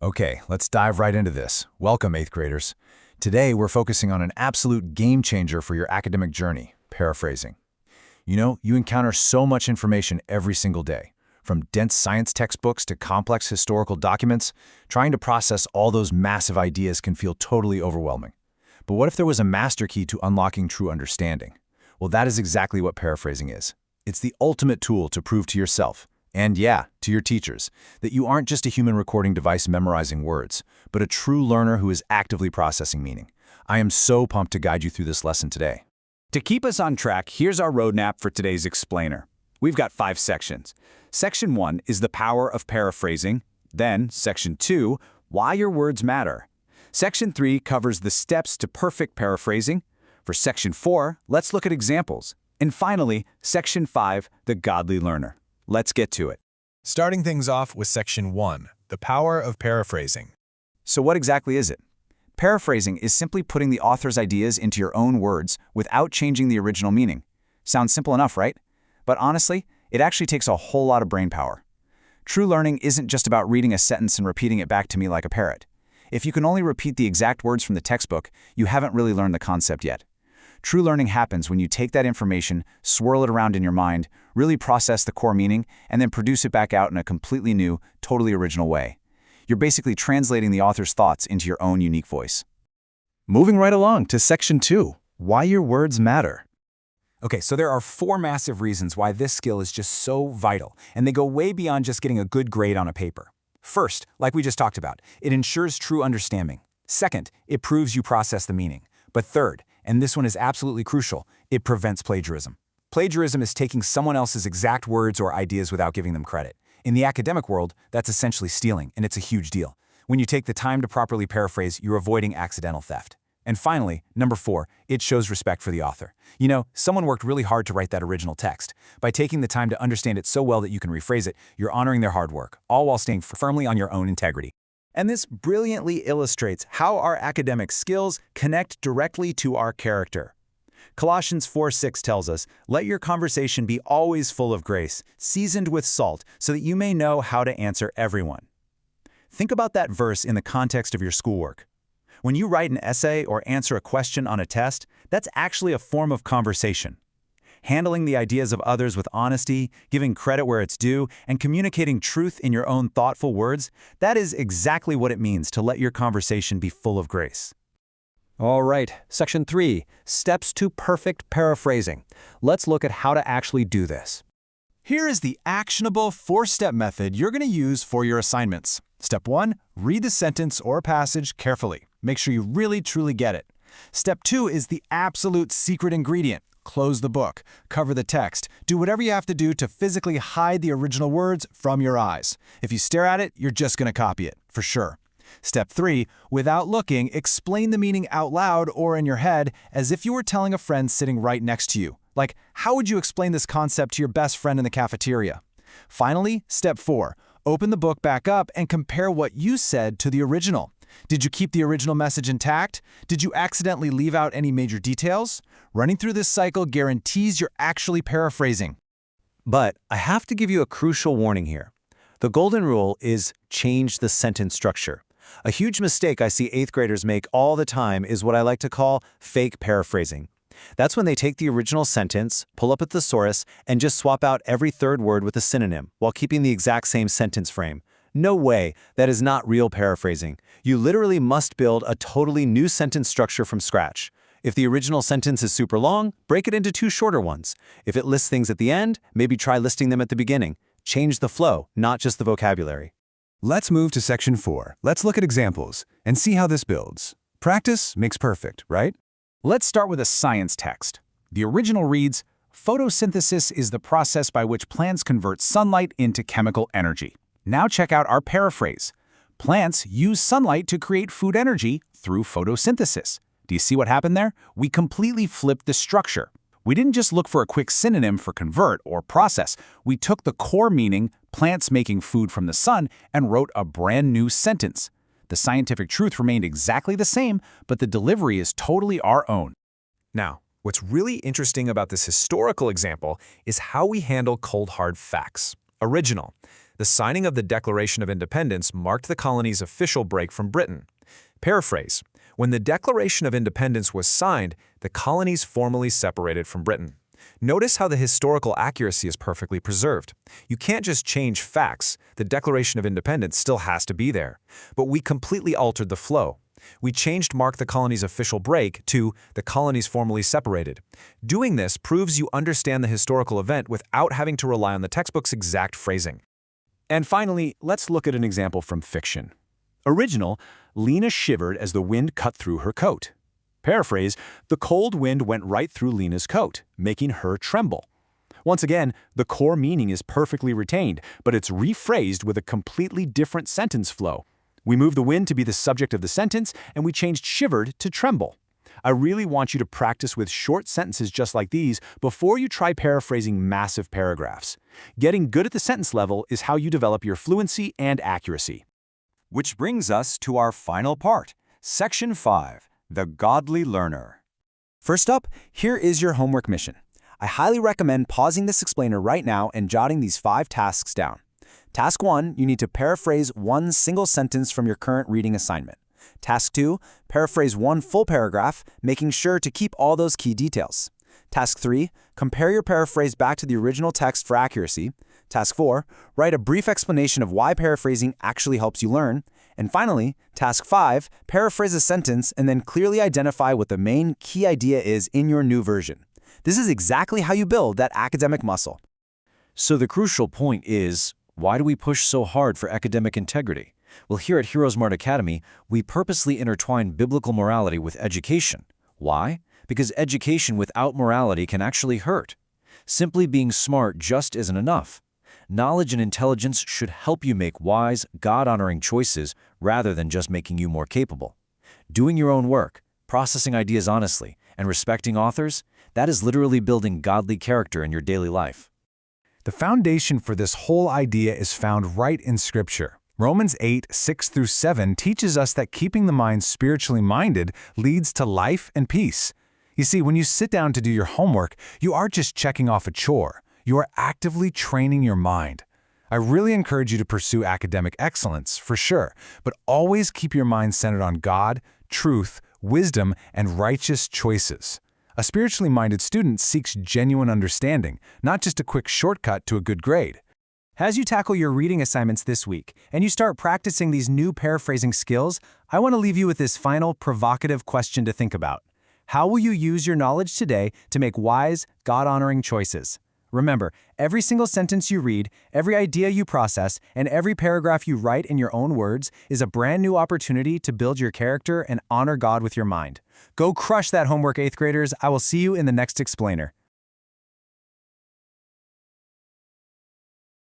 Okay, let's dive right into this. Welcome, 8th graders. Today, we're focusing on an absolute game changer for your academic journey, paraphrasing. You encounter so much information every single day. From dense science textbooks to complex historical documents, trying to process all those massive ideas can feel totally overwhelming. But what if there was a master key to unlocking true understanding? Well, that is exactly what paraphrasing is. It's the ultimate tool to prove to yourself, and yeah, to your teachers, that you aren't just a human recording device memorizing words, but a true learner who is actively processing meaning. I am so pumped to guide you through this lesson today. To keep us on track, here's our roadmap for today's explainer. We've got 5 sections. Section 1 is the power of paraphrasing. Then, Section 2, why your words matter. Section 3 covers the steps to perfect paraphrasing. For Section 4, let's look at examples. And finally, Section 5, the godly learner. Let's get to it. Starting things off with Section 1, the power of paraphrasing. So what exactly is it? Paraphrasing is simply putting the author's ideas into your own words without changing the original meaning. Sounds simple enough, right? But honestly, it actually takes a whole lot of brain power. True learning isn't just about reading a sentence and repeating it back to me like a parrot. If you can only repeat the exact words from the textbook, you haven't really learned the concept yet. True learning happens when you take that information, swirl it around in your mind, really process the core meaning, and then produce it back out in a completely new, totally original way. You're basically translating the author's thoughts into your own unique voice. Moving right along to Section 2, why your words matter. Okay, so there are 4 massive reasons why this skill is just so vital, and they go way beyond just getting a good grade on a paper. First, like we just talked about, it ensures true understanding. Second, it proves you process the meaning. But third, and this one is absolutely crucial, it prevents plagiarism. Plagiarism is taking someone else's exact words or ideas without giving them credit. In the academic world, that's essentially stealing, and it's a huge deal. When you take the time to properly paraphrase, you're avoiding accidental theft. And finally, number 4, it shows respect for the author. Someone worked really hard to write that original text. By taking the time to understand it so well that you can rephrase it, you're honoring their hard work, all while staying firmly on your own integrity. And this brilliantly illustrates how our academic skills connect directly to our character. Colossians 4:6 tells us, "Let your conversation be always full of grace, seasoned with salt, so that you may know how to answer everyone." Think about that verse in the context of your schoolwork. When you write an essay or answer a question on a test, that's actually a form of conversation. Handling the ideas of others with honesty, giving credit where it's due, and communicating truth in your own thoughtful words, that is exactly what it means to let your conversation be full of grace. All right, Section 3, Steps to Perfect Paraphrasing. Let's look at how to actually do this. Here is the actionable 4-step method you're going to use for your assignments. Step 1, read the sentence or passage carefully. Make sure you really, truly get it. Step 2 is the absolute secret ingredient. Close the book, cover the text, do whatever you have to do to physically hide the original words from your eyes. If you stare at it, you're just going to copy it, for sure. Step 3, without looking, explain the meaning out loud or in your head as if you were telling a friend sitting right next to you. Like, how would you explain this concept to your best friend in the cafeteria? Finally, Step 4, open the book back up and compare what you said to the original. Did you keep the original message intact? Did you accidentally leave out any major details? Running through this cycle guarantees you're actually paraphrasing. But I have to give you a crucial warning here. The golden rule is change the sentence structure. A huge mistake I see 8th graders make all the time is what I like to call fake paraphrasing. That's when they take the original sentence, pull up a thesaurus, and just swap out every third word with a synonym while keeping the exact same sentence frame. No way, that is not real paraphrasing. You literally must build a totally new sentence structure from scratch. If the original sentence is super long, break it into 2 shorter ones. If it lists things at the end, maybe try listing them at the beginning. Change the flow, not just the vocabulary. Let's move to Section 4. Let's look at examples and see how this builds. Practice makes perfect, right? Let's start with a science text. The original reads, "Photosynthesis is the process by which plants convert sunlight into chemical energy." Now check out our paraphrase. Plants use sunlight to create food energy through photosynthesis. Do you see what happened there? We completely flipped the structure. We didn't just look for a quick synonym for convert or process. We took the core meaning, plants making food from the sun, and wrote a brand new sentence. The scientific truth remained exactly the same, but the delivery is totally our own. Now, what's really interesting about this historical example is how we handle cold hard facts. Original. The signing of the Declaration of Independence marked the colony's official break from Britain. Paraphrase. When the Declaration of Independence was signed, the colonies formally separated from Britain. Notice how the historical accuracy is perfectly preserved. You can't just change facts. The Declaration of Independence still has to be there. But we completely altered the flow. We changed mark the colony's official break to the colonies formally separated. Doing this proves you understand the historical event without having to rely on the textbook's exact phrasing. And finally, let's look at an example from fiction. Original, Lena shivered as the wind cut through her coat. Paraphrase, the cold wind went right through Lena's coat, making her tremble. Once again, the core meaning is perfectly retained, but it's rephrased with a completely different sentence flow. We moved the wind to be the subject of the sentence, and we changed shivered to tremble. I really want you to practice with short sentences just like these before you try paraphrasing massive paragraphs. Getting good at the sentence level is how you develop your fluency and accuracy. Which brings us to our final part, Section 5, The Godly Learner. First up, here is your homework mission. I highly recommend pausing this explainer right now and jotting these 5 tasks down. Task 1, you need to paraphrase one single sentence from your current reading assignment. Task 2, paraphrase one full paragraph, making sure to keep all those key details. Task 3, compare your paraphrase back to the original text for accuracy. Task 4, write a brief explanation of why paraphrasing actually helps you learn. And finally, Task 5, paraphrase a sentence and then clearly identify what the main key idea is in your new version. This is exactly how you build that academic muscle. So the crucial point is, why do we push so hard for academic integrity? Well, here at HeroesMart Academy, we purposely intertwine biblical morality with education. Why? Because education without morality can actually hurt. Simply being smart just isn't enough. Knowledge and intelligence should help you make wise, God-honoring choices rather than just making you more capable. Doing your own work, processing ideas honestly, and respecting authors, that is literally building godly character in your daily life. The foundation for this whole idea is found right in Scripture. Romans 8:6-7 teaches us that keeping the mind spiritually minded leads to life and peace. You see, when you sit down to do your homework, you aren't just checking off a chore. You are actively training your mind. I really encourage you to pursue academic excellence, for sure, but always keep your mind centered on God, truth, wisdom, and righteous choices. A spiritually minded student seeks genuine understanding, not just a quick shortcut to a good grade. As you tackle your reading assignments this week, and you start practicing these new paraphrasing skills, I want to leave you with this final provocative question to think about. How will you use your knowledge today to make wise, God-honoring choices? Remember, every single sentence you read, every idea you process, and every paragraph you write in your own words is a brand new opportunity to build your character and honor God with your mind. Go crush that homework, 8th graders. I will see you in the next explainer.